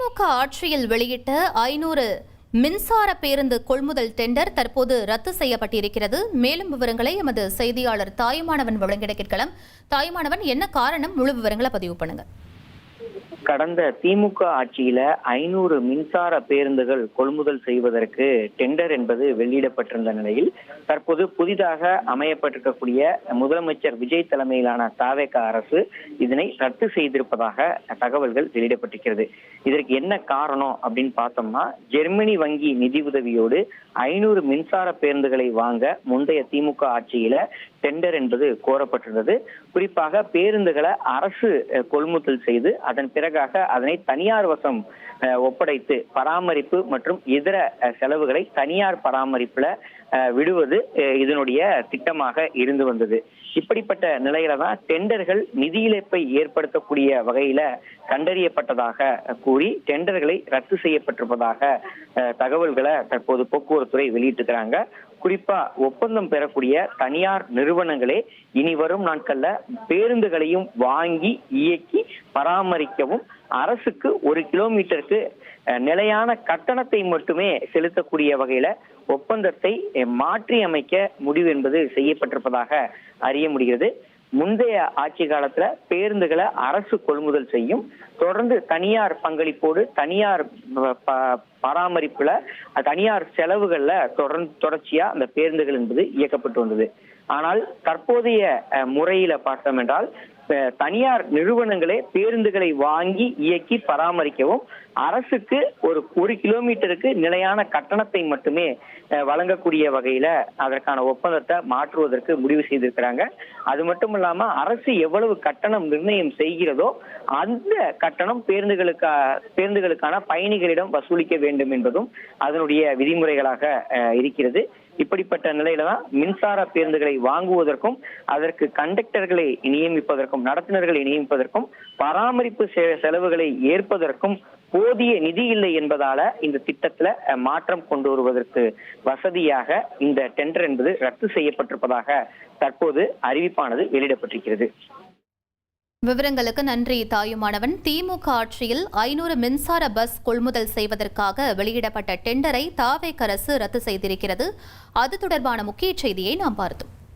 திமுக ஆட்சியில் வெளியிட்ட 500 மின்சார பேருந்து கொள்முதல் டெண்டர் தற்போது ரத்து செய்யப்பட்டிருக்கிறது. மேலும் விவரங்களை எமது செய்தியாளர் தாயுமானவன் வழங்கிட கேட்கலாம். தாயுமானவன், என்ன காரணம்? முழு விவரங்களை பதிவு பண்ணுங்க. கடந்த திமுக ஆட்சியில 500 மின்சார பேருந்துகள் கொள்முதல் செய்வதற்கு டெண்டர் என்பது வெளியிடப்பட்டிருந்த நிலையில் தற்போது புதிதாக அமையப்பட்டிருக்கக்கூடிய முதலமைச்சர் விஜய் தலைமையிலான தாவேக அரசு இதனை ரத்து செய்திருப்பதாக தகவல்கள் வெளியிடப்பட்டிருக்கிறது. இதற்கு என்ன காரணம் அப்படின்னு பார்த்தோம்னா, ஜெர்மனி வங்கி நிதி உதவியோடு 500 மின்சார பேருந்துகளை வாங்க முந்தைய திமுக ஆட்சியில டெண்டர் என்பது கோரப்பட்டிருந்தது. குறிப்பாக பேருந்துகளை அரசு கொள்முதல் செய்து அதன் பிறகாக அதனை தனியார் வசம் ஒப்படைத்து பராமரிப்பு மற்றும் இதர செலவுகளை தனியார் பராமரிப்புல விடுவது இதனுடைய திட்டமாக இருந்து வந்தது. இப்படிப்பட்ட நிலையில தான் டெண்டர்கள் நிதி இழப்பை ஏற்படுத்தக்கூடிய வகையில கண்டறியப்பட்டதாக கூறி டெண்டர்களை ரத்து செய்யப்பட்டிருப்பதாக தகவல்களை தற்போது போக்குவரத்துறை வெளியிட்டிருக்கிறாங்க. குறிப்பா ஒப்பந்தம் பெறக்கூடிய தனியார் நிறுவனங்களே இனி வரும் நாட்கள்ல பேருந்துகளையும் வாங்கி இயக்கி பராமரிக்கவும் அரசுக்கு 1 கிலோமீட்டருக்கு நிலையான கட்டணத்தை மட்டுமே செலுத்தக்கூடிய வகையில ஒப்பந்தத்தை மாற்றி அமைக்க முடிவு என்பது செய்யப்பட்டிருப்பதாக அறிய முடிகிறது. முந்தைய ஆட்சி காலத்துல பேருந்துகளை அரசு கொள்முதல் செய்யும், தொடர்ந்து தனியார் பங்களிப்போடு தனியார் பராமரிப்புல தனியார் செலவுகள்ல தொடர்ச்சியா அந்த பேருந்துகள் என்பது இயக்கப்பட்டு வந்தது. ஆனால் தற்போதைய முறையில பார்த்தோம் என்றால் தனியார் நிறுவனங்களே பேருந்துகளை வாங்கி இயக்கி பராமரிக்கவும் அரசுக்கு 1 கிலோமீட்டருக்கு நிலையான கட்டணத்தை மட்டுமே வழங்கக்கூடிய வகையில அதற்கான ஒப்பந்தத்தை மாற்றுவதற்கு முடிவு செய்திருக்கிறாங்க. அது மட்டும் இல்லாம அரசு எவ்வளவு கட்டணம் நிர்ணயம் செய்கிறதோ அந்த கட்டணம் பேருந்துகளுக்கான பயணிகளிடம் வசூலிக்க வேண்டும் என்பதும் அதனுடைய விதிமுறைகளாக இருக்கிறது. இப்படிப்பட்ட நிலையில தான் மின்சார பேருந்துகளை வாங்குவதற்கும் அதற்கு கண்டக்டர்களை நியமிப்பதற்கும் நடத்துனர்களை நியமிப்பதற்கும் பராமரிப்பு செலவுகளை ஏற்பதற்கும் போதிய நிதி இல்லை என்பதால இந்த திட்டத்துல மாற்றம் கொண்டு வருவதற்கு வசதியாக இந்த டெண்டர் என்பது ரத்து செய்யப்பட்டிருப்பதாக தற்போது அறிவிப்பானது வெளியிடப்பட்டிருக்கிறது. விவரங்களுக்கு நன்றி தாயுமானவன். திமுக ஆட்சியில் 500 மின்சார பஸ் கொள்முதல் செய்வதற்காக வெளியிடப்பட்ட டெண்டரை தாவேக அரசு ரத்து செய்திருக்கிறது. அது தொடர்பான முக்கிய செய்தியை நாம் பார்த்தோம்.